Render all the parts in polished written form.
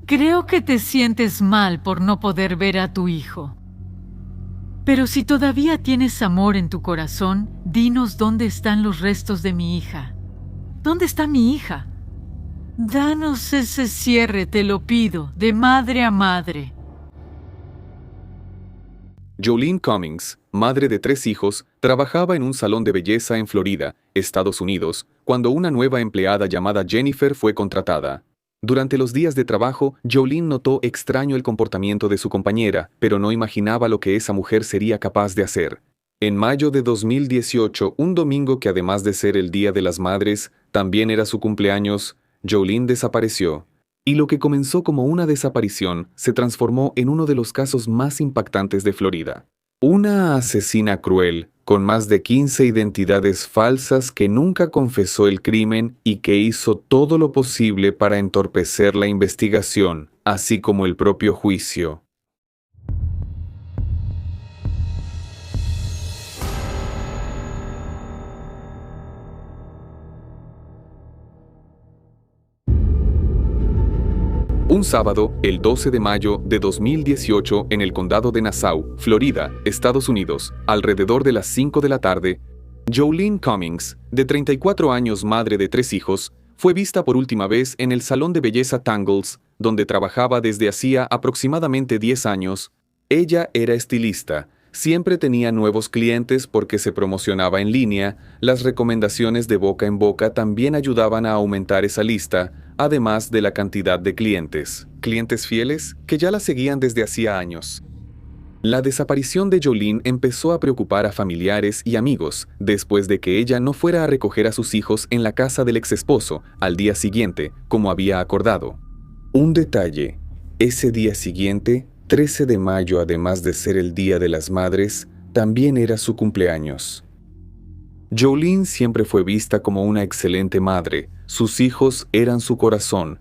Creo que te sientes mal por no poder ver a tu hijo. Pero si todavía tienes amor en tu corazón, dinos dónde están los restos de mi hija. ¿Dónde está mi hija? Danos ese cierre, te lo pido, de madre a madre. Jolene Cummings, madre de 3 hijos, trabajaba en un salón de belleza en Florida, Estados Unidos, cuando una nueva empleada llamada Jennifer fue contratada. Durante los días de trabajo, Jolene notó extraño el comportamiento de su compañera, pero no imaginaba lo que esa mujer sería capaz de hacer. En mayo de 2018, un domingo que además de ser el Día de las Madres, también era su cumpleaños, Jolene desapareció. Y lo que comenzó como una desaparición se transformó en uno de los casos más impactantes de Florida. Una asesina cruel, con más de 15 identidades falsas que nunca confesó el crimen y que hizo todo lo posible para entorpecer la investigación, así como el propio juicio. Un sábado, el 12 de mayo de 2018, en el condado de Nassau, Florida, Estados Unidos, alrededor de las 5 de la tarde, Jolene Cummings, de 34 años, madre de 3 hijos, fue vista por última vez en el salón de belleza Tangles, donde trabajaba desde hacía aproximadamente 10 años. Ella era estilista. Siempre tenía nuevos clientes porque se promocionaba en línea. Las recomendaciones de boca en boca también ayudaban a aumentar esa lista, además de la cantidad de clientes fieles que ya la seguían desde hacía años. La desaparición de Jolene empezó a preocupar a familiares y amigos después de que ella no fuera a recoger a sus hijos en la casa del exesposo al día siguiente, como había acordado. Un detalle: ese día siguiente, 13 de mayo, además de ser el Día de las Madres, también era su cumpleaños. Jolene siempre fue vista como una excelente madre. Sus hijos eran su corazón.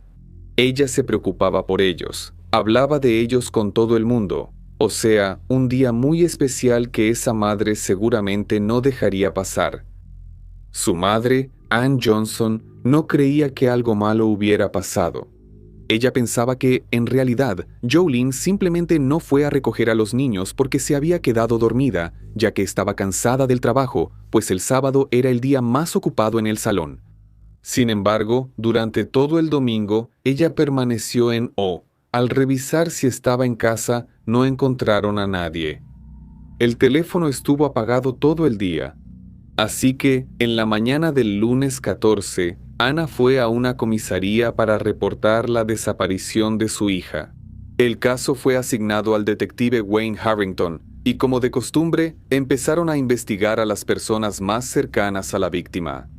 Ella se preocupaba por ellos, hablaba de ellos con todo el mundo. O sea, un día muy especial que esa madre seguramente no dejaría pasar. Su madre, Ann Johnson, no creía que algo malo hubiera pasado. Ella pensaba que, en realidad, Jolene simplemente no fue a recoger a los niños porque se había quedado dormida, ya que estaba cansada del trabajo, pues el sábado era el día más ocupado en el salón. Sin embargo, durante todo el domingo, ella permaneció en O. Al revisar si estaba en casa, no encontraron a nadie. El teléfono estuvo apagado todo el día. Así que, en la mañana del lunes 14, Ana fue a una comisaría para reportar la desaparición de su hija. El caso fue asignado al detective Wayne Harrington, y como de costumbre, empezaron a investigar a las personas más cercanas a la víctima.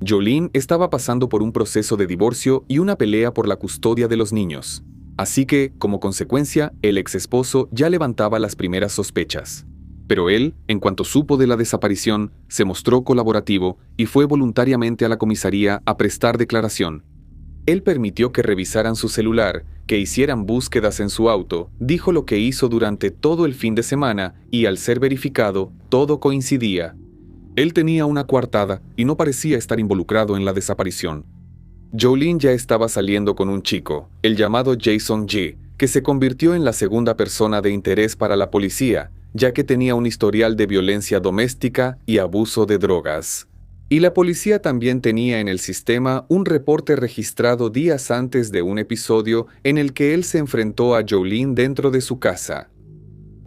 Jolene estaba pasando por un proceso de divorcio y una pelea por la custodia de los niños. Así que, como consecuencia, el exesposo ya levantaba las primeras sospechas. Pero él, en cuanto supo de la desaparición, se mostró colaborativo y fue voluntariamente a la comisaría a prestar declaración. Él permitió que revisaran su celular, que hicieran búsquedas en su auto, dijo lo que hizo durante todo el fin de semana y, al ser verificado, todo coincidía. Él tenía una coartada y no parecía estar involucrado en la desaparición. Jolene ya estaba saliendo con un chico, el llamado Jason G., que se convirtió en la segunda persona de interés para la policía, ya que tenía un historial de violencia doméstica y abuso de drogas. Y la policía también tenía en el sistema un reporte registrado días antes de un episodio en el que él se enfrentó a Jolene dentro de su casa.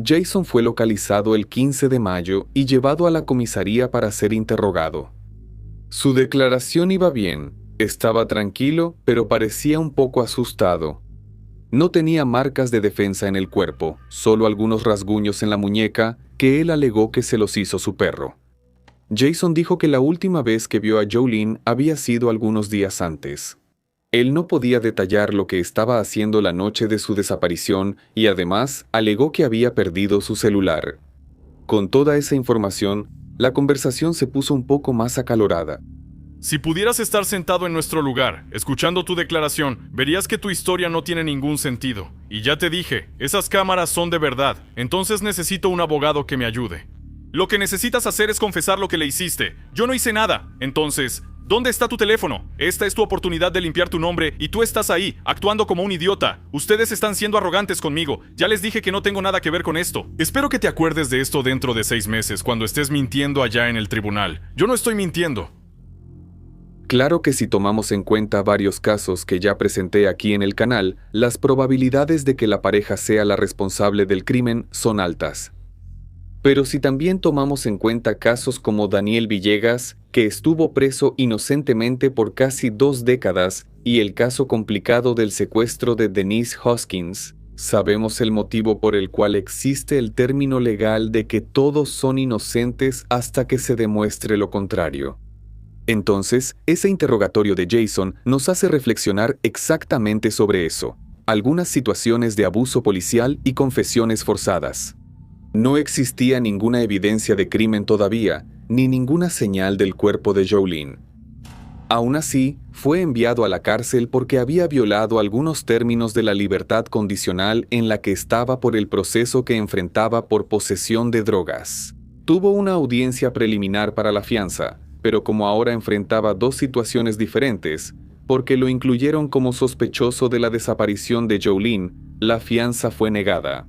Jason fue localizado el 15 de mayo y llevado a la comisaría para ser interrogado. Su declaración iba bien, estaba tranquilo, pero parecía un poco asustado. No tenía marcas de defensa en el cuerpo, solo algunos rasguños en la muñeca que él alegó que se los hizo su perro. Jason dijo que la última vez que vio a Jolene había sido algunos días antes. Él no podía detallar lo que estaba haciendo la noche de su desaparición y además alegó que había perdido su celular. Con toda esa información, la conversación se puso un poco más acalorada. Si pudieras estar sentado en nuestro lugar, escuchando tu declaración, verías que tu historia no tiene ningún sentido. Y ya te dije, esas cámaras son de verdad, entonces necesito un abogado que me ayude. Lo que necesitas hacer es confesar lo que le hiciste. Yo no hice nada, entonces, ¿Dónde está tu teléfono? Esta es tu oportunidad de limpiar tu nombre y tú estás ahí, actuando como un idiota. Ustedes están siendo arrogantes conmigo. Ya les dije que no tengo nada que ver con esto. Espero que te acuerdes de esto dentro de 6 meses, cuando estés mintiendo allá en el tribunal. Yo no estoy mintiendo. Claro que si tomamos en cuenta varios casos que ya presenté aquí en el canal, las probabilidades de que la pareja sea la responsable del crimen son altas. Pero si también tomamos en cuenta casos como Daniel Villegas, que estuvo preso inocentemente por casi 2 décadas, y el caso complicado del secuestro de Denise Hoskins, sabemos el motivo por el cual existe el término legal de que todos son inocentes hasta que se demuestre lo contrario. Entonces, ese interrogatorio de Jason nos hace reflexionar exactamente sobre eso, algunas situaciones de abuso policial y confesiones forzadas. No existía ninguna evidencia de crimen todavía, ni ninguna señal del cuerpo de Jolene. Aún así, fue enviado a la cárcel porque había violado algunos términos de la libertad condicional en la que estaba por el proceso que enfrentaba por posesión de drogas. Tuvo una audiencia preliminar para la fianza, pero como ahora enfrentaba 2 situaciones diferentes, porque lo incluyeron como sospechoso de la desaparición de Jolene, la fianza fue negada.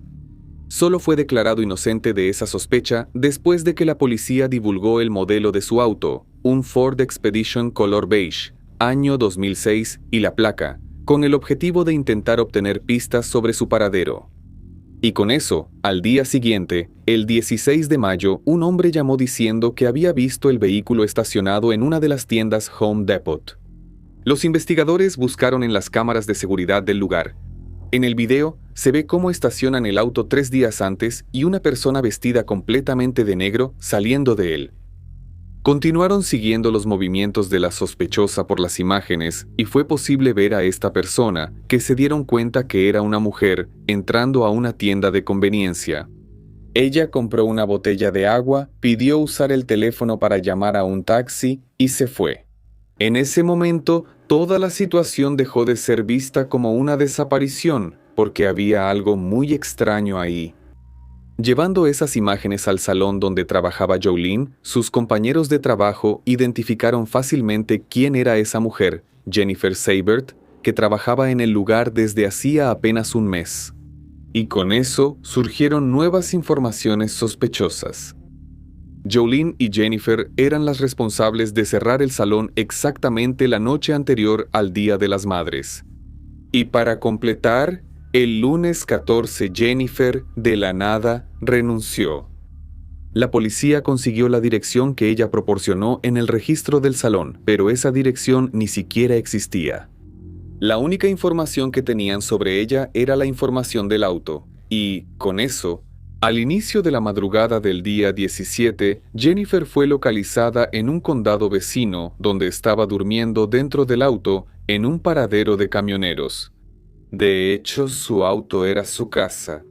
Solo fue declarado inocente de esa sospecha después de que la policía divulgó el modelo de su auto, un Ford Expedition color beige, año 2006, y la placa, con el objetivo de intentar obtener pistas sobre su paradero. Y con eso, al día siguiente, el 16 de mayo, un hombre llamó diciendo que había visto el vehículo estacionado en una de las tiendas Home Depot. Los investigadores buscaron en las cámaras de seguridad del lugar. En el video, se ve cómo estacionan el auto 3 días antes y una persona vestida completamente de negro saliendo de él. Continuaron siguiendo los movimientos de la sospechosa por las imágenes y fue posible ver a esta persona, que se dieron cuenta que era una mujer, entrando a una tienda de conveniencia. Ella compró una botella de agua, pidió usar el teléfono para llamar a un taxi y se fue. En ese momento, toda la situación dejó de ser vista como una desaparición, porque había algo muy extraño ahí. Llevando esas imágenes al salón donde trabajaba Jolene, sus compañeros de trabajo identificaron fácilmente quién era esa mujer, Jennifer Seibert, que trabajaba en el lugar desde hacía apenas un mes. Y con eso surgieron nuevas informaciones sospechosas. Jolene y Jennifer eran las responsables de cerrar el salón exactamente la noche anterior al Día de las Madres. Y para completar, el lunes 14 Jennifer, de la nada, renunció. La policía consiguió la dirección que ella proporcionó en el registro del salón, pero esa dirección ni siquiera existía. La única información que tenían sobre ella era la información del auto, y, con eso, al inicio de la madrugada del día 17, Jennifer fue localizada en un condado vecino donde estaba durmiendo dentro del auto en un paradero de camioneros. De hecho, su auto era su casa.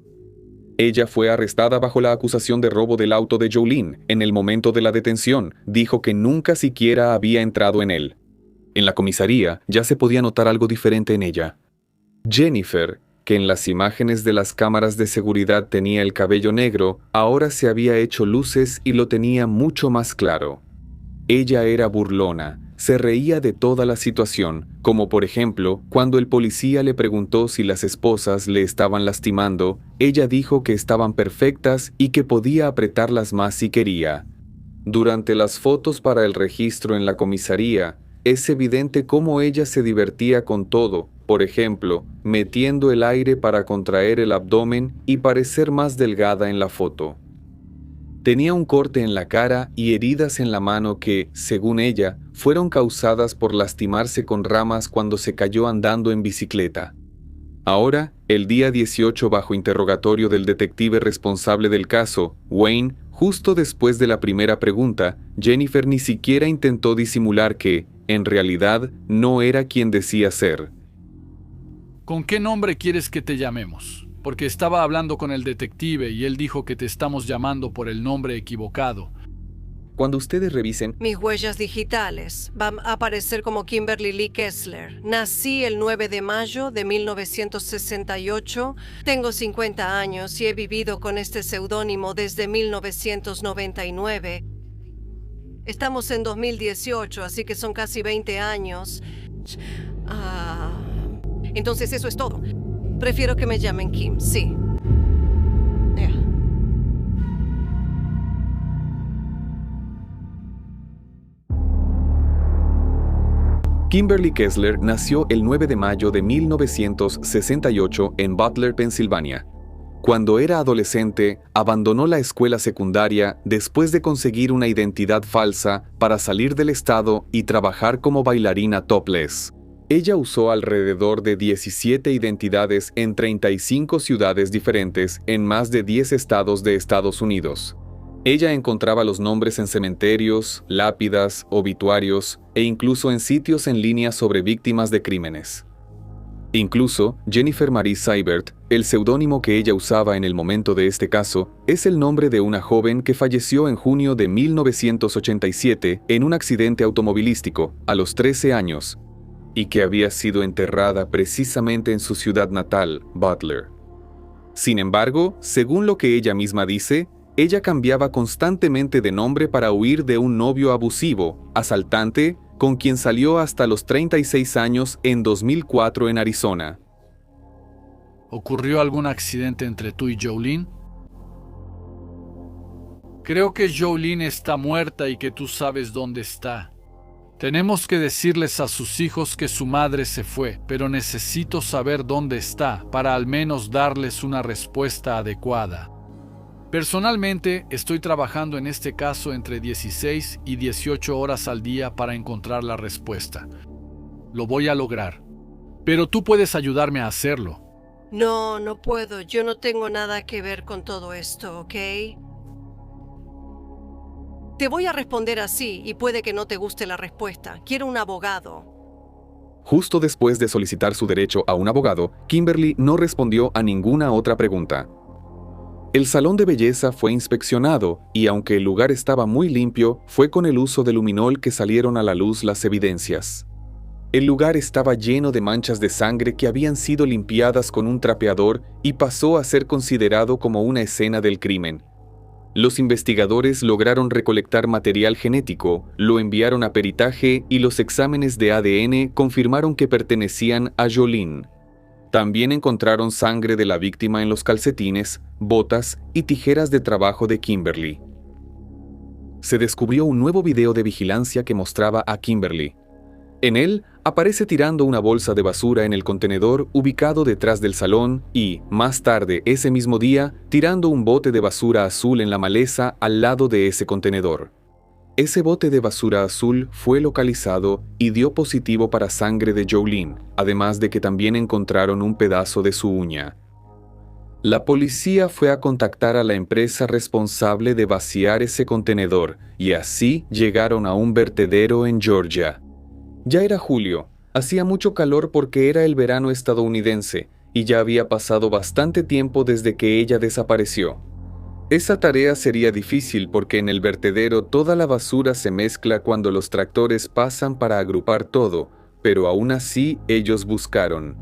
Ella fue arrestada bajo la acusación de robo del auto de Jolene. En el momento de la detención, dijo que nunca siquiera había entrado en él. En la comisaría ya se podía notar algo diferente en ella. Jennifer, que en las imágenes de las cámaras de seguridad tenía el cabello negro, ahora se había hecho luces y lo tenía mucho más claro. Ella era burlona, se reía de toda la situación, como por ejemplo, cuando el policía le preguntó si las esposas le estaban lastimando, ella dijo que estaban perfectas y que podía apretarlas más si quería. Durante las fotos para el registro en la comisaría, es evidente cómo ella se divertía con todo, por ejemplo, metiendo el aire para contraer el abdomen y parecer más delgada en la foto. Tenía un corte en la cara y heridas en la mano que, según ella, fueron causadas por lastimarse con ramas cuando se cayó andando en bicicleta. Ahora, el día 18 bajo interrogatorio del detective responsable del caso, Wayne, justo después de la primera pregunta, Jennifer ni siquiera intentó disimular que, en realidad, no era quien decía ser. ¿Con qué nombre quieres que te llamemos? Porque estaba hablando con el detective y él dijo que te estamos llamando por el nombre equivocado. Cuando ustedes revisen, Mis huellas digitales van a aparecer como Kimberly Lee Kessler. Nací el 9 de mayo de 1968. Tengo 50 años y he vivido con este seudónimo desde 1999. Estamos en 2018, así que son casi 20 años. Entonces eso es todo. Prefiero que me llamen Kim, sí. Yeah. Kimberly Kessler nació el 9 de mayo de 1968 en Butler, Pensilvania. Cuando era adolescente, abandonó la escuela secundaria después de conseguir una identidad falsa para salir del estado y trabajar como bailarina topless. Ella usó alrededor de 17 identidades en 35 ciudades diferentes en más de 10 estados de Estados Unidos. Ella encontraba los nombres en cementerios, lápidas, obituarios e incluso en sitios en línea sobre víctimas de crímenes. Incluso, Jennifer Marie Seibert, el seudónimo que ella usaba en el momento de este caso, es el nombre de una joven que falleció en junio de 1987 en un accidente automovilístico a los 13 años y que había sido enterrada precisamente en su ciudad natal, Butler. Sin embargo, según lo que ella misma dice, ella cambiaba constantemente de nombre para huir de un novio abusivo, asaltante, con quien salió hasta los 36 años en 2004 en Arizona. ¿Ocurrió algún accidente entre tú y Jolene? Creo que Jolene está muerta y que tú sabes dónde está. Tenemos que decirles a sus hijos que su madre se fue, pero necesito saber dónde está para al menos darles una respuesta adecuada. Personalmente, estoy trabajando en este caso entre 16 y 18 horas al día para encontrar la respuesta. Lo voy a lograr. Pero tú puedes ayudarme a hacerlo. No, no puedo. Yo no tengo nada que ver con todo esto, ¿ok? Te voy a responder así y puede que no te guste la respuesta. Quiero un abogado. Justo después de solicitar su derecho a un abogado, Kimberly no respondió a ninguna otra pregunta. El salón de belleza fue inspeccionado y aunque el lugar estaba muy limpio, fue con el uso de luminol que salieron a la luz las evidencias. El lugar estaba lleno de manchas de sangre que habían sido limpiadas con un trapeador y pasó a ser considerado como una escena del crimen. Los investigadores lograron recolectar material genético, lo enviaron a peritaje y los exámenes de ADN confirmaron que pertenecían a Jolene. También encontraron sangre de la víctima en los calcetines, botas y tijeras de trabajo de Kimberly. Se descubrió un nuevo video de vigilancia que mostraba a Kimberly. En él, aparece tirando una bolsa de basura en el contenedor ubicado detrás del salón y, más tarde ese mismo día, tirando un bote de basura azul en la maleza al lado de ese contenedor. Ese bote de basura azul fue localizado y dio positivo para sangre de Jolene, además de que también encontraron un pedazo de su uña. La policía fue a contactar a la empresa responsable de vaciar ese contenedor y así llegaron a un vertedero en Georgia. Ya era julio, hacía mucho calor porque era el verano estadounidense y ya había pasado bastante tiempo desde que ella desapareció. Esa tarea sería difícil porque en el vertedero toda la basura se mezcla cuando los tractores pasan para agrupar todo, pero aún así ellos buscaron.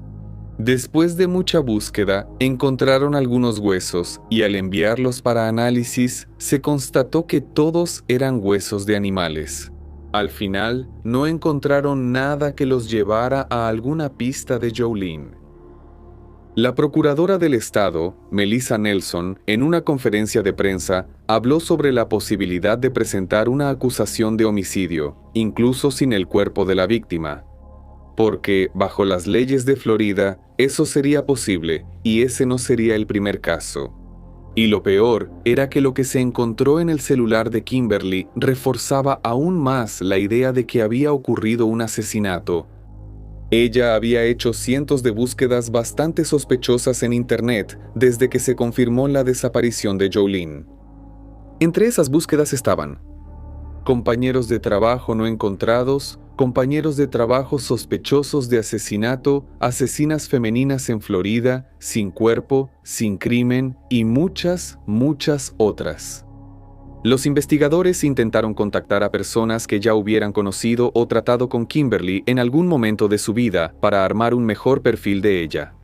Después de mucha búsqueda, encontraron algunos huesos y al enviarlos para análisis, se constató que todos eran huesos de animales. Al final, no encontraron nada que los llevara a alguna pista de Jolene. La procuradora del estado, Melissa Nelson, en una conferencia de prensa, habló sobre la posibilidad de presentar una acusación de homicidio, incluso sin el cuerpo de la víctima. Porque, bajo las leyes de Florida, eso sería posible, y ese no sería el primer caso. Y lo peor era que lo que se encontró en el celular de Kimberly reforzaba aún más la idea de que había ocurrido un asesinato. Ella había hecho cientos de búsquedas bastante sospechosas en Internet desde que se confirmó la desaparición de Jolene. Entre esas búsquedas estaban compañeros de trabajo no encontrados, compañeros de trabajo sospechosos de asesinato, asesinas femeninas en Florida, sin cuerpo, sin crimen y muchas, muchas otras. Los investigadores intentaron contactar a personas que ya hubieran conocido o tratado con Kimberly en algún momento de su vida para armar un mejor perfil de ella.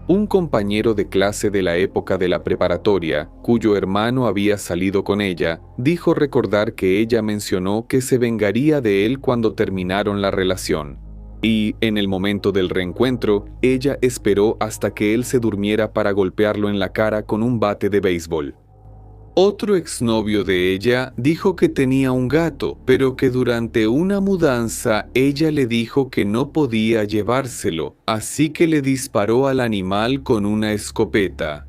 Un compañero de clase de la época de la preparatoria, cuyo hermano había salido con ella, dijo recordar que ella mencionó que se vengaría de él cuando terminaron la relación. Y, en el momento del reencuentro, ella esperó hasta que él se durmiera para golpearlo en la cara con un bate de béisbol. Otro exnovio de ella dijo que tenía un gato, pero que durante una mudanza ella le dijo que no podía llevárselo, así que le disparó al animal con una escopeta.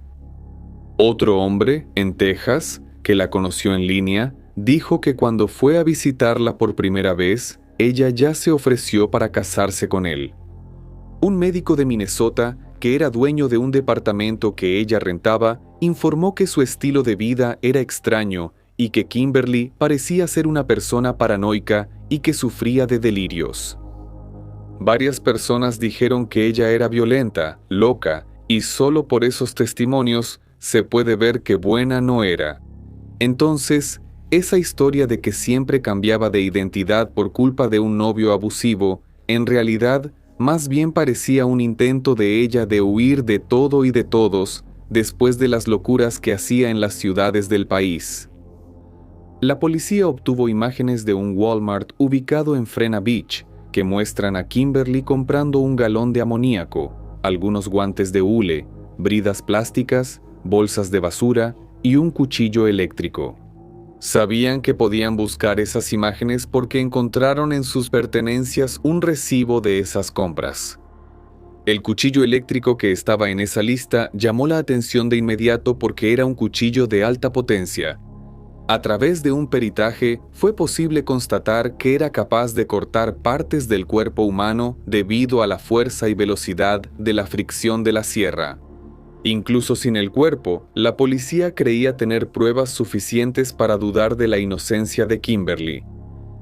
Otro hombre, en Texas, que la conoció en línea, dijo que cuando fue a visitarla por primera vez, ella ya se ofreció para casarse con él. Un médico de Minnesota, que era dueño de un departamento que ella rentaba, informó que su estilo de vida era extraño y que Kimberly parecía ser una persona paranoica y que sufría de delirios. Varias personas dijeron que ella era violenta, loca, y solo por esos testimonios se puede ver que buena no era. Entonces, esa historia de que siempre cambiaba de identidad por culpa de un novio abusivo, en realidad, más bien parecía un intento de ella de huir de todo y de todos, después de las locuras que hacía en las ciudades del país. La policía obtuvo imágenes de un Walmart ubicado en Frena Beach, que muestran a Kimberly comprando un galón de amoníaco, algunos guantes de hule, bridas plásticas, bolsas de basura y un cuchillo eléctrico. Sabían que podían buscar esas imágenes porque encontraron en sus pertenencias un recibo de esas compras. El cuchillo eléctrico que estaba en esa lista llamó la atención de inmediato porque era un cuchillo de alta potencia. A través de un peritaje fue posible constatar que era capaz de cortar partes del cuerpo humano debido a la fuerza y velocidad de la fricción de la sierra. Incluso sin el cuerpo, la policía creía tener pruebas suficientes para dudar de la inocencia de Kimberly.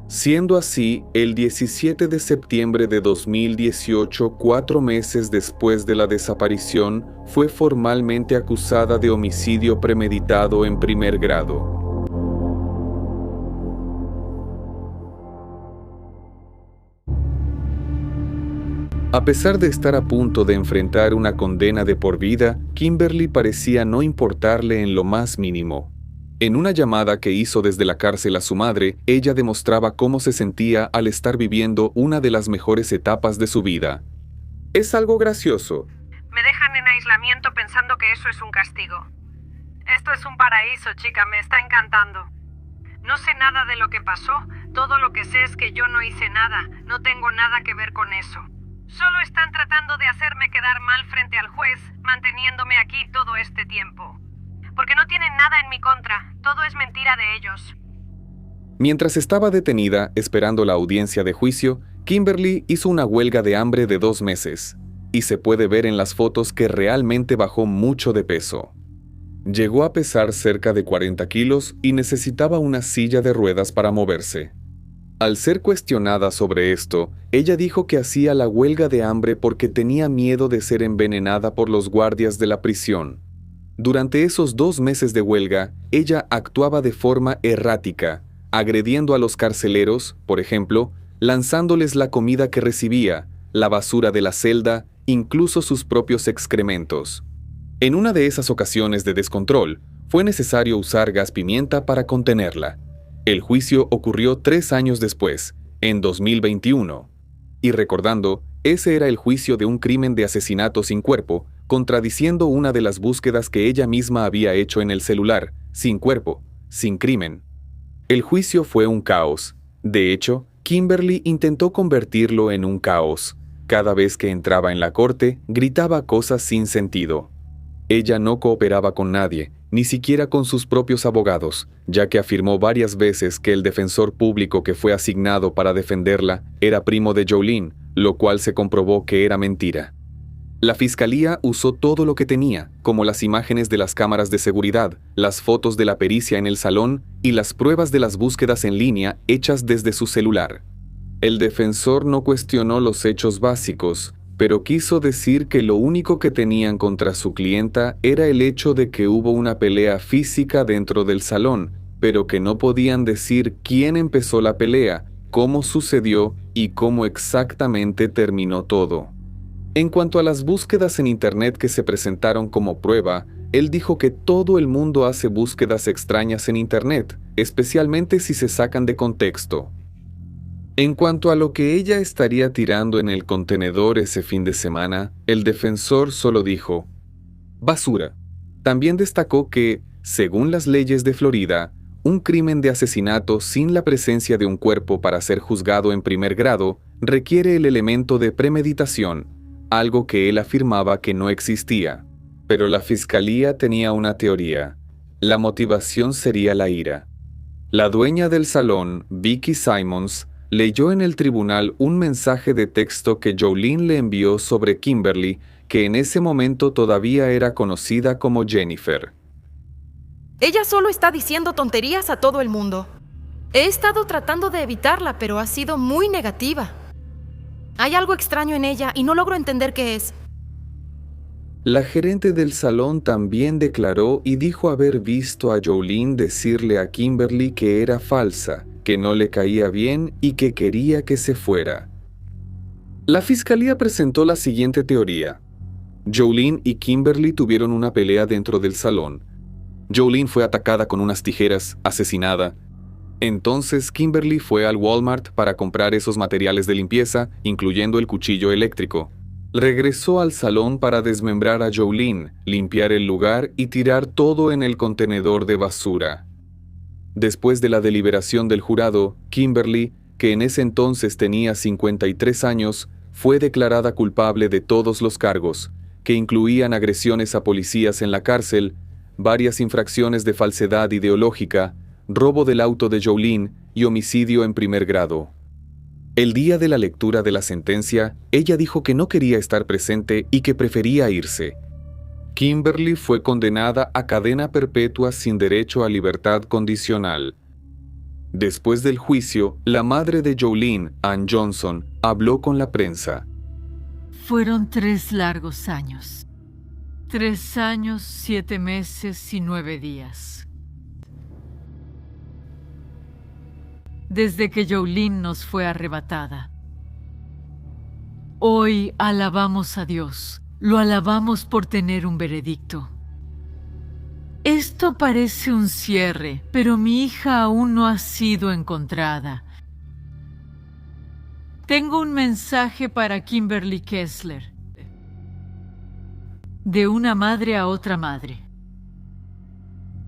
Siendo así, el 17 de septiembre de 2018, 4 meses después de la desaparición, fue formalmente acusada de homicidio premeditado en primer grado. A pesar de estar a punto de enfrentar una condena de por vida, Kimberly parecía no importarle en lo más mínimo. En una llamada que hizo desde la cárcel a su madre, ella demostraba cómo se sentía al estar viviendo una de las mejores etapas de su vida. Es algo gracioso. Me dejan en aislamiento pensando que eso es un castigo. Esto es un paraíso, chica, me está encantando. No sé nada de lo que pasó, todo lo que sé es que yo no hice nada, no tengo nada que ver con eso. Solo están tratando de hacerme quedar mal frente al juez, manteniéndome aquí todo este tiempo. Porque no tienen nada en mi contra, todo es mentira de ellos. Mientras estaba detenida, esperando la audiencia de juicio, Kimberly hizo una huelga de hambre de 2 meses, y se puede ver en las fotos que realmente bajó mucho de peso. Llegó a pesar cerca de 40 kilos y necesitaba una silla de ruedas para moverse. Al ser cuestionada sobre esto, ella dijo que hacía la huelga de hambre porque tenía miedo de ser envenenada por los guardias de la prisión. Durante esos 2 meses de huelga, ella actuaba de forma errática, agrediendo a los carceleros, por ejemplo, lanzándoles la comida que recibía, la basura de la celda, incluso sus propios excrementos. En una de esas ocasiones de descontrol, fue necesario usar gas pimienta para contenerla. El juicio ocurrió 3 años después, en 2021. Y recordando, ese era el juicio de un crimen de asesinato sin cuerpo, contradiciendo una de las búsquedas que ella misma había hecho en el celular, sin cuerpo, sin crimen. El juicio fue un caos. De hecho, Kimberly intentó convertirlo en un caos. Cada vez que entraba en la corte, gritaba cosas sin sentido. Ella no cooperaba con nadie, ni siquiera con sus propios abogados, ya que afirmó varias veces que el defensor público que fue asignado para defenderla era primo de Jolene, lo cual se comprobó que era mentira. La fiscalía usó todo lo que tenía, como las imágenes de las cámaras de seguridad, las fotos de la pericia en el salón y las pruebas de las búsquedas en línea hechas desde su celular. El defensor no cuestionó los hechos básicos, pero quiso decir que lo único que tenían contra su clienta era el hecho de que hubo una pelea física dentro del salón, pero que no podían decir quién empezó la pelea, cómo sucedió y cómo exactamente terminó todo. En cuanto a las búsquedas en Internet que se presentaron como prueba, él dijo que todo el mundo hace búsquedas extrañas en Internet, especialmente si se sacan de contexto. En cuanto a lo que ella estaría tirando en el contenedor ese fin de semana, el defensor solo dijo, basura. También destacó que, según las leyes de Florida, un crimen de asesinato sin la presencia de un cuerpo para ser juzgado en primer grado requiere el elemento de premeditación, algo que él afirmaba que no existía. Pero la fiscalía tenía una teoría. La motivación sería la ira. La dueña del salón, Vicky Simons, leyó en el tribunal un mensaje de texto que Jolene le envió sobre Kimberly, que en ese momento todavía era conocida como Jennifer. Ella solo está diciendo tonterías a todo el mundo. He estado tratando de evitarla, pero ha sido muy negativa. Hay algo extraño en ella y no logro entender qué es. La gerente del salón también declaró y dijo haber visto a Jolene decirle a Kimberly que era falsa, que no le caía bien y que quería que se fuera. La fiscalía presentó la siguiente teoría. Jolene y Kimberly tuvieron una pelea dentro del salón. Jolene fue atacada con unas tijeras, asesinada. Entonces Kimberly fue al Walmart para comprar esos materiales de limpieza, incluyendo el cuchillo eléctrico. Regresó al salón para desmembrar a Jolene, limpiar el lugar y tirar todo en el contenedor de basura. Después de la deliberación del jurado, Kimberly, que en ese entonces tenía 53 años, fue declarada culpable de todos los cargos, que incluían agresiones a policías en la cárcel, varias infracciones de falsedad ideológica, robo del auto de Jolene y homicidio en primer grado. El día de la lectura de la sentencia, ella dijo que no quería estar presente y que prefería irse. Kimberly fue condenada a cadena perpetua sin derecho a libertad condicional. Después del juicio, la madre de Jolene, Ann Johnson, habló con la prensa. Fueron 3 largos años. 3 años, 7 meses y 9 días. Desde que Jolene nos fue arrebatada. Hoy alabamos a Dios. Lo alabamos por tener un veredicto. Esto parece un cierre, pero mi hija aún no ha sido encontrada. Tengo un mensaje para Kimberly Kessler. De una madre a otra madre.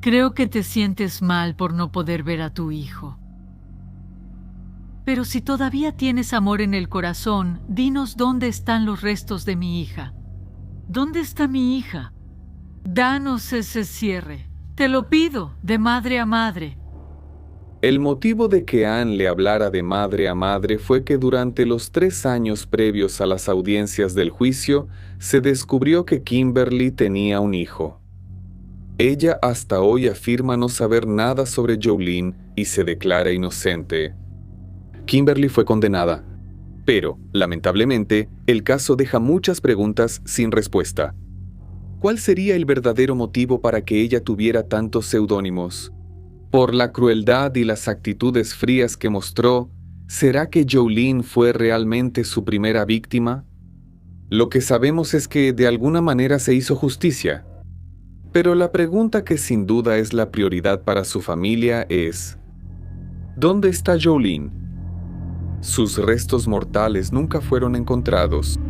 Creo que te sientes mal por no poder ver a tu hijo. Pero si todavía tienes amor en el corazón, dinos dónde están los restos de mi hija. ¿Dónde está mi hija? Danos ese cierre. Te lo pido, de madre a madre. El motivo de que Ann le hablara de madre a madre fue que durante los 3 años previos a las audiencias del juicio, se descubrió que Kimberly tenía un hijo. Ella hasta hoy afirma no saber nada sobre Jolene y se declara inocente. Kimberly fue condenada. Pero, lamentablemente, el caso deja muchas preguntas sin respuesta. ¿Cuál sería el verdadero motivo para que ella tuviera tantos seudónimos? Por la crueldad y las actitudes frías que mostró, ¿será que Jolene fue realmente su primera víctima? Lo que sabemos es que de alguna manera se hizo justicia. Pero la pregunta que sin duda es la prioridad para su familia es: ¿dónde está Jolene? Sus restos mortales nunca fueron encontrados.